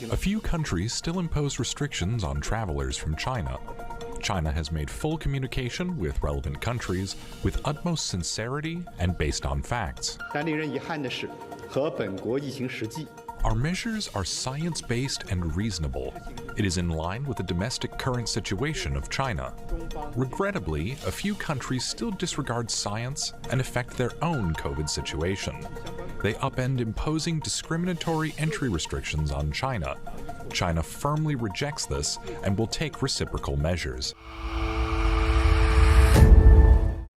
A few countries still impose restrictions on travelers from China. China has made full communication with relevant countries with utmost sincerity and based on facts. 但令人遗憾的是，和本国疫情实际。 Our measures are science-based and reasonable. It is in line with the domestic current situation of China. Regrettably, a few countries still disregard science and affect their own COVID situation. They upend imposing discriminatory entry restrictions on China. China firmly rejects this and will take reciprocal measures.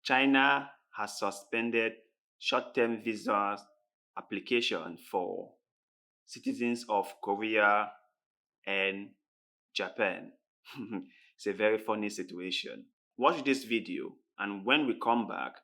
China has suspended short-term visa application for citizens of Korea and Japan. It's a very funny situation. Watch this video, and when we come back,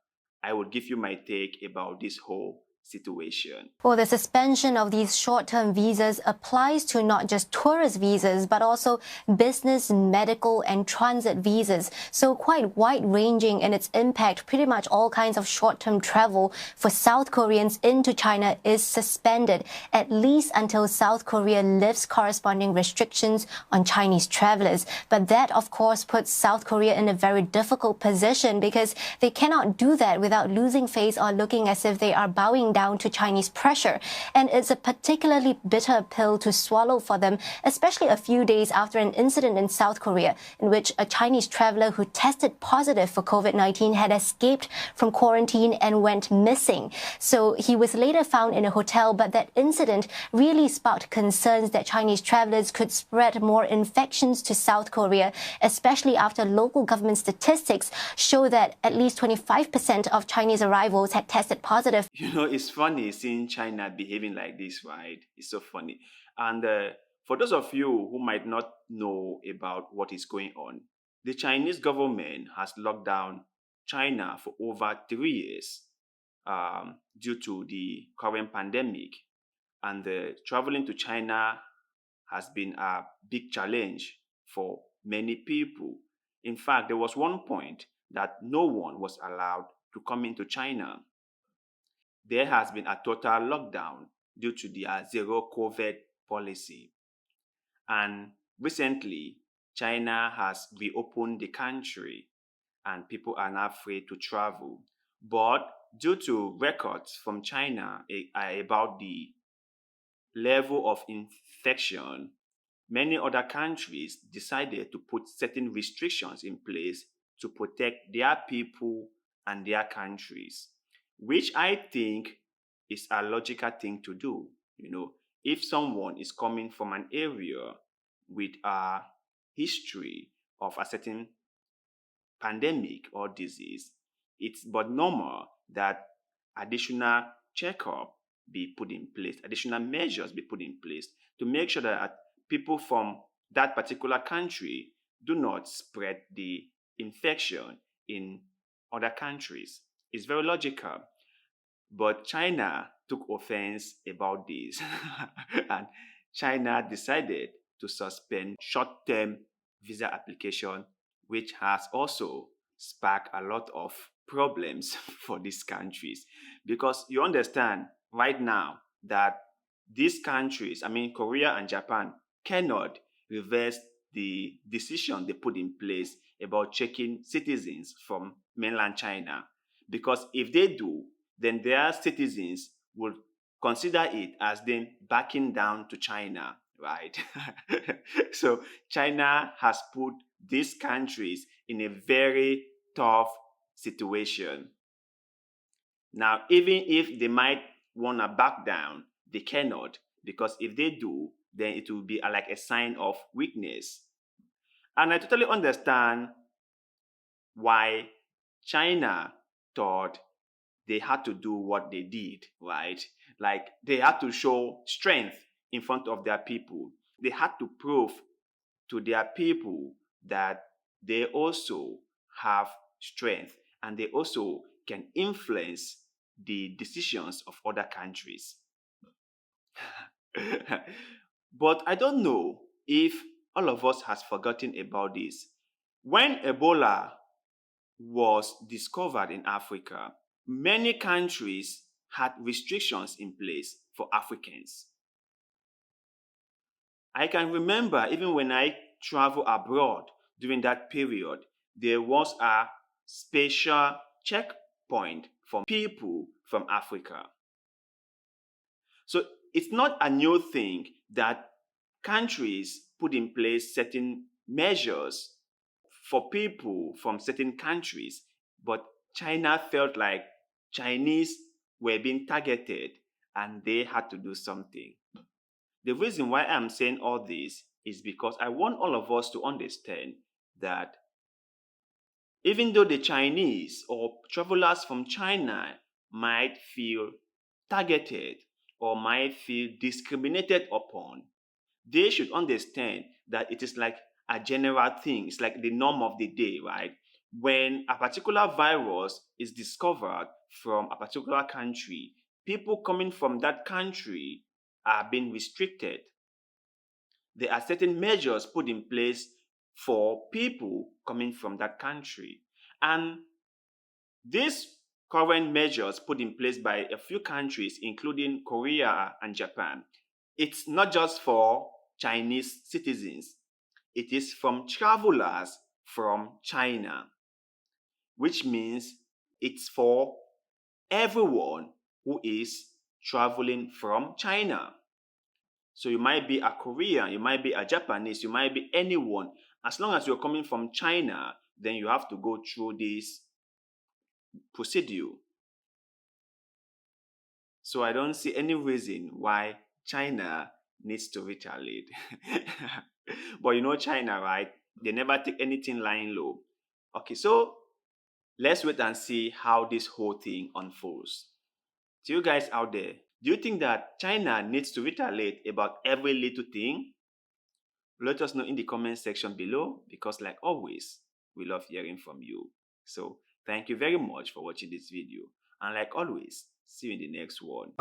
I will give you my take about this whole situation. Well, the suspension of these short-term visas applies to not just tourist visas, but also business, medical, and transit visas. So quite wide-ranging in its impact. Pretty much all kinds of short-term travel for South Koreans into China is suspended, at least until South Korea lifts corresponding restrictions on Chinese travelers. But that, of course, puts South Korea in a very difficult position because they cannot do that without losing face or looking as if they are bowing down to Chinese pressure. And it's a particularly bitter pill to swallow for them, especially a few days after an incident in South Korea in which a Chinese traveler who tested positive for COVID-19 had escaped from quarantine and went missing. So he was later found in a hotel, but that incident really sparked concerns that Chinese travelers could spread more infections to South Korea, especially after local government statistics show that at least 25% of Chinese arrivals had tested positive. You know, it's funny seeing China behaving like this, right? It's so funny. And for those of you who might not know about what is going on, the Chinese government has locked down China for over 3 years due to the current pandemic. And traveling to China has been a big challenge for many people. In fact, there was one point that no one was allowed to come into China. There has been a total lockdown due to their zero COVID policy. And recently, China has reopened the country and people are now free to travel. But due to records from China about the level of infection, many other countries decided to put certain restrictions in place to protect their people and their countries, which I think is a logical thing to do. You know, if someone is coming from an area with a history of a certain pandemic or disease, it's but normal that additional checkup be put in place, additional measures be put in place to make sure that people from that particular country do not spread the infection in other countries. It's very logical. But China took offense about this and China decided to suspend short-term visa application, which has also sparked a lot of problems for these countries. Because you understand right now that these countries, Korea and Japan, cannot reverse the decision they put in place about checking citizens from mainland China. Because if they do, then their citizens will consider it as them backing down to China, right? So China has put these countries in a very tough situation. Now, even if they might want to back down, they cannot, because if they do, then it will be like a sign of weakness. And I totally understand why China thought they had to do what they did, right? Like they had to show strength in front of their people. They had to prove to their people that they also have strength and they also can influence the decisions of other countries. But I don't know if all of us has forgotten about this. When Ebola was discovered in Africa, many countries had restrictions in place for Africans. I can remember even when I travel abroad during that period, there was a special checkpoint for people from Africa. So it's not a new thing that countries put in place certain measures for people from certain countries, but China felt like Chinese were being targeted and they had to do something. The reason why I'm saying all this is because I want all of us to understand that even though the Chinese or travelers from China might feel targeted or might feel discriminated upon, they should understand that it is like a general thing. It's like the norm of the day, right? When a particular virus is discovered from a particular country, people coming from that country are being restricted. There are certain measures put in place for people coming from that country. And these current measures put in place by a few countries, including Korea and Japan, it's not just for Chinese citizens, it is from travelers from China, which means it's for everyone who is traveling from China. So you might be a Korean, you might be a Japanese, you might be anyone. As long as you're coming from China, then you have to go through this procedure. So I don't see any reason why China needs to retaliate. But you know China, right? They never take anything lying low. Okay, so let's wait and see how this whole thing unfolds. To you guys out there, do you think that China needs to retaliate about every little thing? Let us know in the comment section below because like always, we love hearing from you. So thank you very much for watching this video. And like always, see you in the next one.